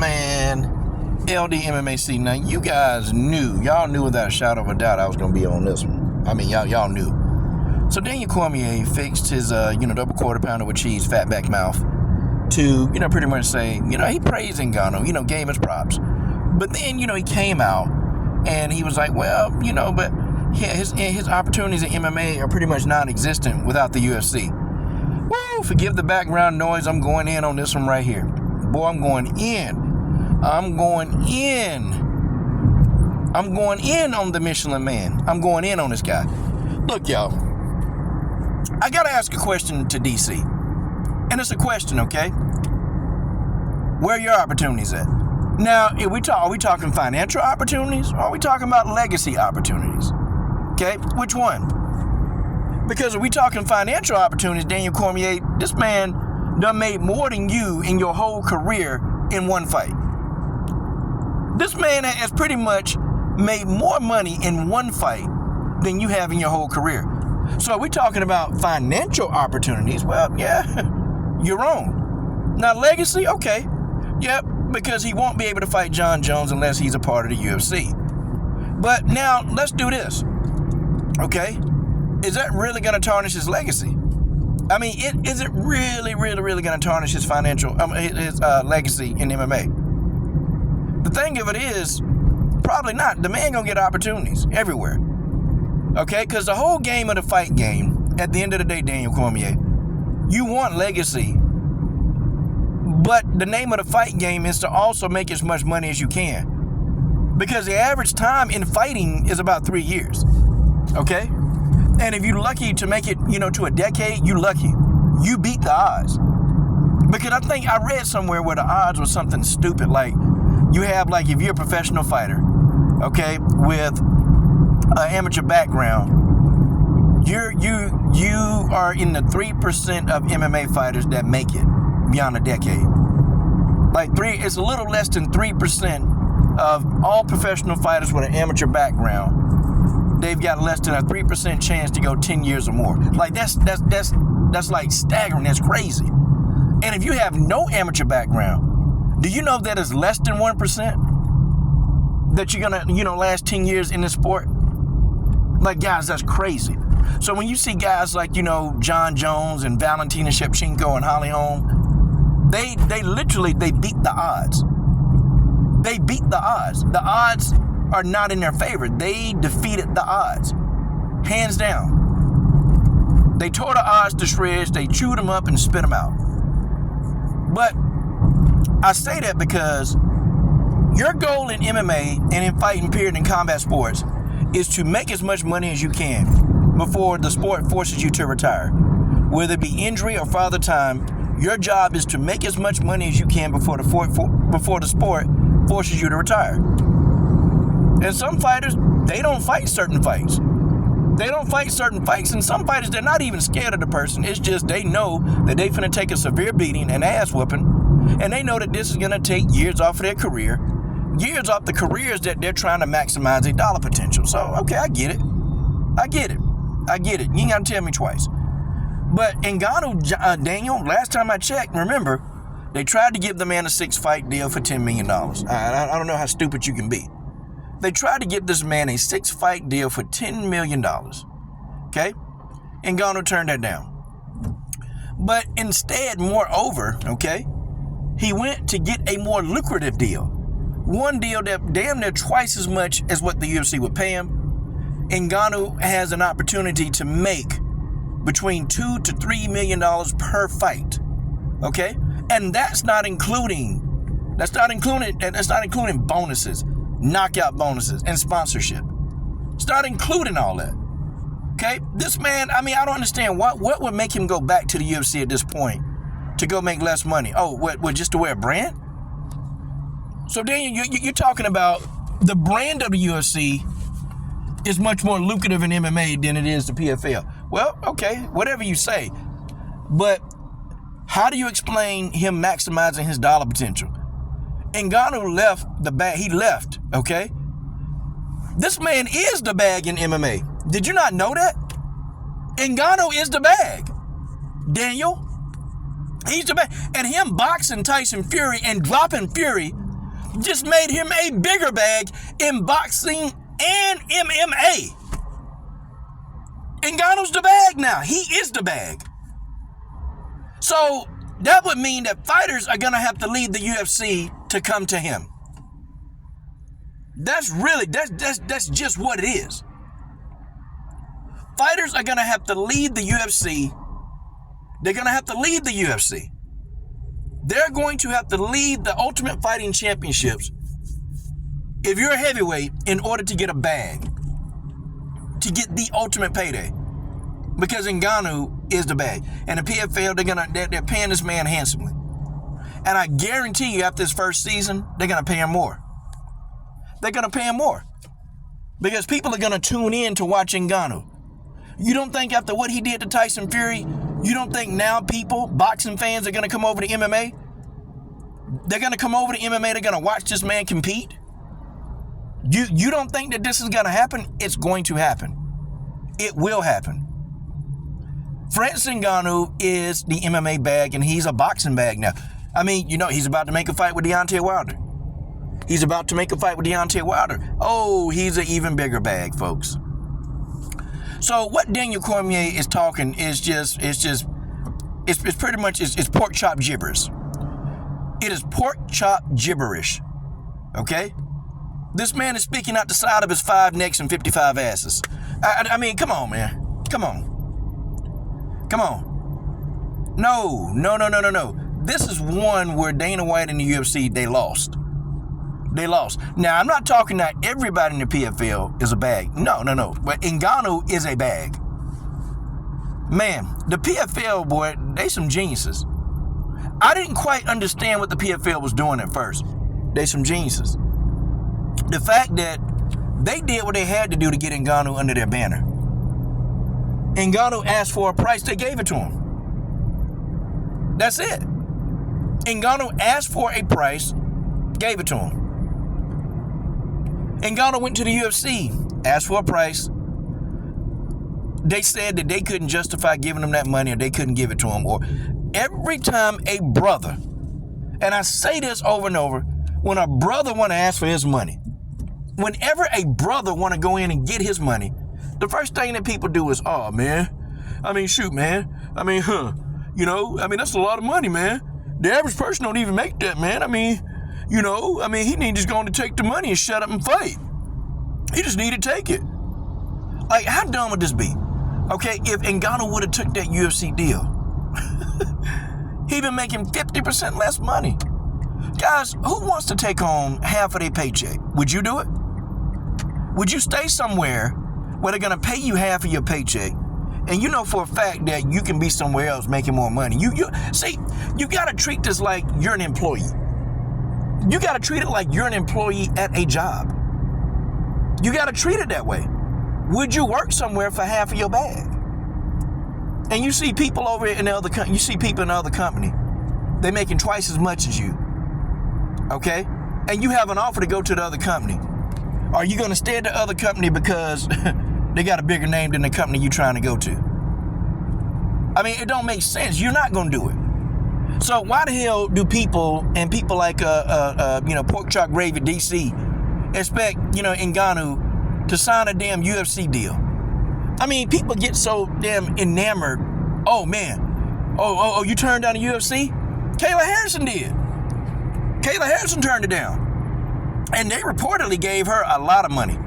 Man, LD MMAC. Now, you guys y'all knew without a shadow of a doubt I was going to be on this one. I mean, y'all knew. So Daniel Cormier fixed his, double quarter pounder with cheese, fat back mouth to, pretty much say, he praised Ngannou, gave his props. But then, he came out and he was like, well, but his opportunities in MMA are pretty much non-existent without the UFC. Woo, forgive the background noise. I'm going in on this one right here. Boy, I'm going in on the Michelin Man. I'm going in on this guy. Look, y'all, I got to ask a question to DC. And it's a question, okay? Where are your opportunities at? Now, are we talking financial opportunities or are we talking about legacy opportunities? Okay, which one? Because if we talking financial opportunities, Daniel Cormier, this man done made more than you in your whole career in one fight. This man has pretty much made more money in one fight than you have in your whole career. So are we talking about financial opportunities? Well, yeah, you're wrong. Now, legacy, okay. Yep, because he won't be able to fight John Jones unless he's a part of the UFC. But now, let's do this. Okay? Is that really going to tarnish his legacy? I mean, is it really going to tarnish his his legacy in MMA? The thing of it is, probably not. The man going to get opportunities everywhere. Okay? Because the whole game of the fight game, at the end of the day, Daniel Cormier, you want legacy. But the name of the fight game is to also make as much money as you can. Because the average time in fighting is about 3 years. Okay? And if you're lucky to make it, to a decade, you're lucky. You beat the odds. Because I think I read somewhere where the odds was something stupid. Like, you have, if you're a professional fighter, okay, with an amateur background, you are in the 3% of MMA fighters that make it beyond a decade. It's a little less than 3% of all professional fighters with an amateur background. They've got less than a 3% chance to go 10 years or more. That's like staggering. That's crazy. And if you have no amateur background, do you know that is less than 1% that you're gonna, last 10 years in this sport? Guys, that's crazy. So when you see guys like, John Jones and Valentina Shevchenko and Holly Holm, they beat the odds. They beat the odds. The odds are not in their favor. They defeated the odds. Hands down. They tore the odds to shreds. They chewed them up and spit them out. But I say that because your goal in MMA and in fighting, period, in combat sports is to make as much money as you can before the sport forces you to retire. Whether it be injury or father time, your job is to make as much money as you can before the sport forces you to retire. And some fighters, they don't fight certain fights. And some fighters, they're not even scared of the person. It's just they know that they're finna take a severe beating, an ass whooping, and they know that this is gonna take years off of their career, years off the careers that they're trying to maximize their dollar potential. So, okay, I get it. You ain't gotta tell me twice. But Ngannou, Daniel, last time I checked, remember, they tried to give the man a 6-fight deal for $10 million. I don't know how stupid you can be. They tried to give this man a 6-fight deal for $10 million. Okay? Ngannou turned that down. But instead, moreover, okay, he went to get a more lucrative deal. One deal that damn near twice as much as what the UFC would pay him. Ngannou has an opportunity to make between $2 to $3 million per fight. Okay? And that's not including bonuses, knockout bonuses, and sponsorship. It's not including all that. Okay? This man, I don't understand what would make him go back to the UFC at this point to go make less money. Oh, what just to wear a brand? So Daniel, you're talking about the brand of the UFC is much more lucrative in MMA than it is the PFL. Well, okay, whatever you say. But how do you explain him maximizing his dollar potential? Ngannou left the bag. He left, okay? This man is the bag in MMA. Did you not know that? Ngannou is the bag. Daniel, he's the bag. And him boxing Tyson Fury and dropping Fury just made him a bigger bag in boxing and MMA. Ngannou's the bag now. He is the bag. So that would mean that fighters are going to have to leave the UFC to come to him. That's just what it is. Fighters are going to have to leave the UFC. They're going to have to leave the UFC. They're going to have to leave the Ultimate Fighting Championships if you're a heavyweight in order to get a bag, to get the ultimate payday. Because Ngannou is the bag. And the PFL, they're paying this man handsomely. And I guarantee you after his first season, they're going to pay him more. They're going to pay him more. Because people are going to tune in to watch Ngannou. You don't think after what he did to Tyson Fury, you don't think now people, boxing fans, are going to come over to MMA? They're going to come over to MMA, they're going to watch this man compete? You don't think that this is going to happen? It's going to happen. It will happen. Francis Ngannou is the MMA bag, and he's a boxing bag now. I mean, he's about to make a fight with Deontay Wilder. He's about to make a fight with Deontay Wilder. Oh, he's an even bigger bag, folks. So what Daniel Cormier is talking is it's pretty much pork chop gibberish. It is pork chop gibberish. Okay? This man is speaking out the side of his 5 necks and 55 asses. I mean, come on, man. Come on. No. This is one where Dana White and the UFC, they lost. Now, I'm not talking that everybody in the PFL is a bag. No. But Ngannou is a bag. Man, the PFL, boy, they some geniuses. I didn't quite understand what the PFL was doing at first. They some geniuses. The fact that they did what they had to do to get Ngannou under their banner. Ngannou asked for a price, they gave it to him. That's it. Ngannou asked for a price, gave it to him. Ngannou went to the UFC, asked for a price. They said that they couldn't justify giving him that money, or they couldn't give it to him. Or every time a brother, and I say this over and over, when a brother want to ask for his money, whenever a brother want to go in and get his money, the first thing that people do is, oh, man, shoot, man. That's a lot of money, man. The average person don't even make that, man. He need just going to take the money and shut up and fight. He just need to take it. Like, how dumb would this be? Okay, if Ngannou would have took that UFC deal, he'd been making 50% less money. Guys, who wants to take home half of their paycheck? Would you do it? Would you stay somewhere where they're going to pay you half of your paycheck, and you know for a fact that you can be somewhere else making more money? You got to treat this like you're an employee. You got to treat it like you're an employee at a job. You got to treat it that way. Would you work somewhere for half of your bag? And you see people over in the other company, they're making twice as much as you. Okay? And you have an offer to go to the other company. Are you going to stay at the other company because they got a bigger name than the company you're trying to go to? It don't make sense. You're not going to do it. So why the hell do people like Pork Chop Gravy DC expect Ngannou to sign a damn UFC deal? People get so damn enamored. Oh man, oh you turned down the UFC? Kayla Harrison did. Kayla Harrison turned it down, and they reportedly gave her a lot of money.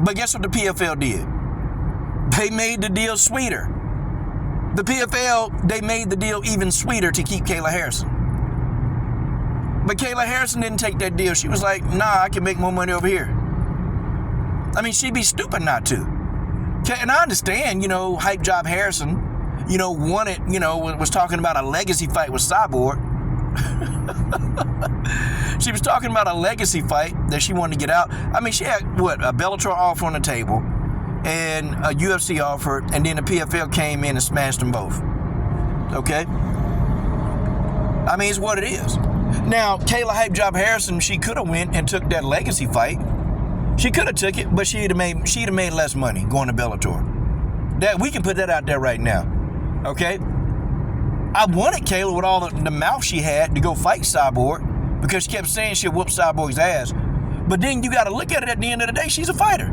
But guess what the PFL did? They made the deal sweeter. The PFL, they made the deal even sweeter to keep Kayla Harrison. But Kayla Harrison didn't take that deal. She was like, nah, I can make more money over here. She'd be stupid not to. And I understand, Hype Job Harrison, was talking about a legacy fight with Cyborg. She was talking about a legacy fight that she wanted to get out. She had, a Bellator offer on the table, and a UFC offer, and then the PFL came in and smashed them both. Okay? It's what it is. Now, Kayla Hype Job Harrison, she could have went and took that legacy fight. She could have took it, but she'd have made less money going to Bellator. That we can put that out there right now. Okay? I wanted Kayla with all the mouth she had to go fight Cyborg. because she kept saying she'll whoop Cyborg's ass. But then you got to look at it at the end of the day. She's a fighter.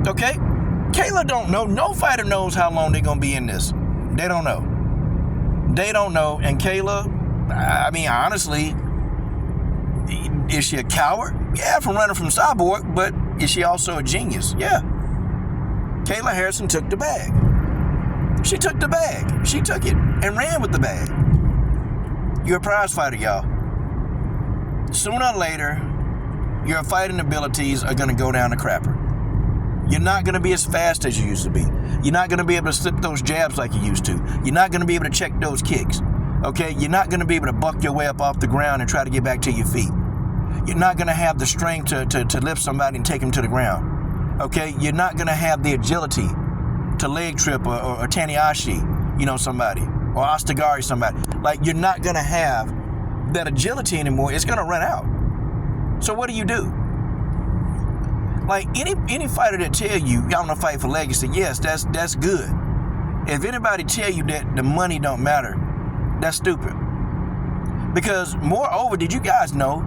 Okay? Kayla don't know. No fighter knows how long they're going to be in this. They don't know. They don't know. And Kayla, I mean, honestly, is she a coward? Yeah, from running from Cyborg. But is she also a genius? Yeah. Kayla Harrison took the bag. She took the bag. She took it and ran with the bag. You're a prize fighter, y'all. Sooner or later, your fighting abilities are going to go down the crapper. You're not going to be as fast as you used to be. You're not going to be able to slip those jabs like you used to. You're not going to be able to check those kicks. Okay? You're not going to be able to buck your way up off the ground and try to get back to your feet. You're not going to have the strength to lift somebody and take them to the ground. Okay? You're not going to have the agility to leg trip or Taniashi, somebody. Or Ostagari somebody. Like, you're not going to have that agility anymore. It's going to run out. So what do? Like, any fighter that tell you, y'all want to fight for legacy, yes, that's good. If anybody tell you that the money don't matter, that's stupid. Because, moreover, did you guys know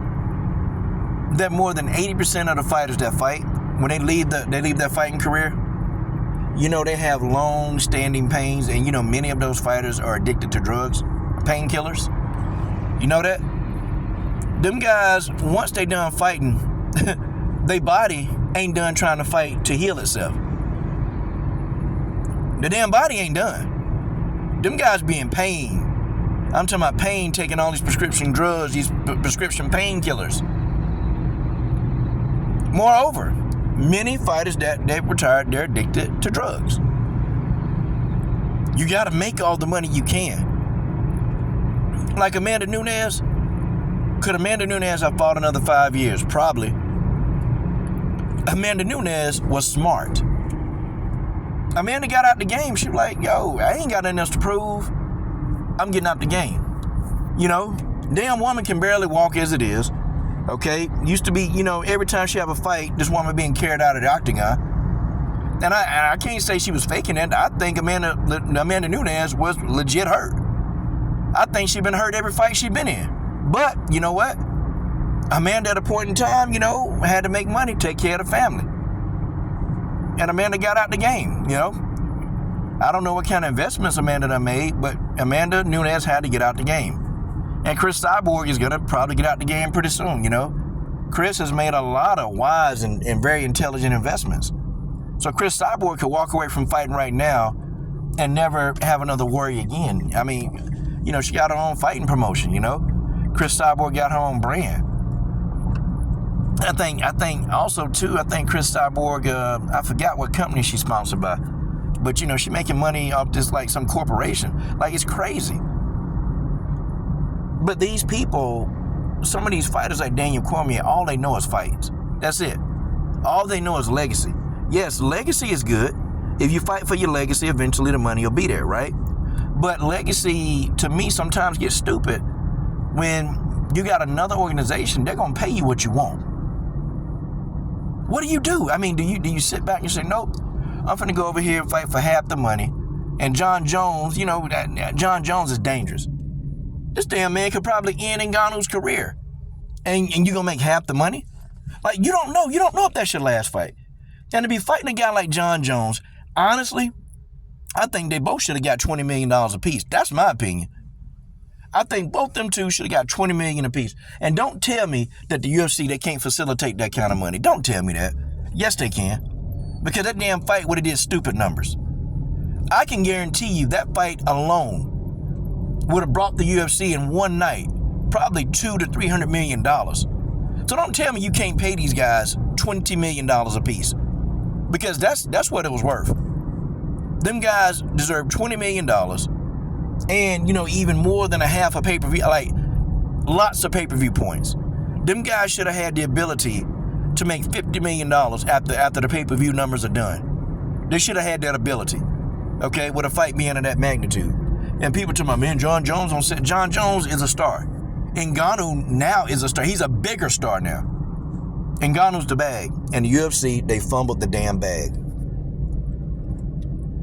that more than 80% of the fighters that fight, when they leave their fighting career, they have long-standing pains, and many of those fighters are addicted to drugs, painkillers. You know that? Them guys, once they done fighting, their body ain't done trying to fight to heal itself. The damn body ain't done. Them guys be in pain. I'm talking about pain, taking all these prescription drugs, these prescription painkillers. Moreover, many fighters that they've retired, they're addicted to drugs. You got to make all the money you can. Like Amanda Nunes, could Amanda Nunes have fought another 5 years? Probably. Amanda Nunes was smart. Amanda got out the game. She was like, yo, I ain't got nothing else to prove. I'm getting out the game. Damn woman can barely walk as it is. Okay? Used to be, every time she have a fight, this woman being carried out of the octagon. And I can't say she was faking it. I think Amanda Nunes was legit hurt. I think she's been hurt every fight she's been in. But, you know what? Amanda at a point in time, had to make money, take care of the family. And Amanda got out the game, I don't know what kind of investments Amanda done made, but Amanda Nunes had to get out the game. And Chris Cyborg is going to probably get out the game pretty soon, Chris has made a lot of wise and very intelligent investments. So Chris Cyborg could walk away from fighting right now and never have another worry again. I mean, she got her own fighting promotion, Chris Cyborg got her own brand. I think also too, Chris Cyborg, I forgot what company she's sponsored by, but she making money off this like some corporation. Like, it's crazy. But these people, some of these fighters like Daniel Cormier, all they know is fights. That's it. All they know is legacy. Yes, legacy is good. If you fight for your legacy, eventually the money will be there, right? But legacy, to me, sometimes gets stupid when you got another organization, they're going to pay you what you want. What do? I mean, do you sit back and you say, nope, I'm finna go over here and fight for half the money. And John Jones, John Jones is dangerous. This damn man could probably end Ngannou's career. And you gonna make half the money? Like, you don't know if that's your last fight. And to be fighting a guy like John Jones, honestly, I think they both should have got $20 million apiece. That's my opinion. I think both them two should have got $20 million apiece. And don't tell me that the UFC, they can't facilitate that kind of money. Don't tell me that. Yes, they can. Because that damn fight would have did stupid numbers. I can guarantee you that fight alone would have brought the UFC in one night probably $200 to $300 million. So don't tell me you can't pay these guys $20 million apiece. Because that's what it was worth. Them guys deserve $20 million. And, even more than a half a pay-per-view, like lots of pay-per-view points. Them guys should have had the ability to make $50 million after the pay-per-view numbers are done. They should have had that ability, okay, with a fight being of that magnitude. And people tell me, man, John Jones on set. John Jones is a star. Ngannou now is a star. He's a bigger star now. Ngannou's the bag. And the UFC, they fumbled the damn bag.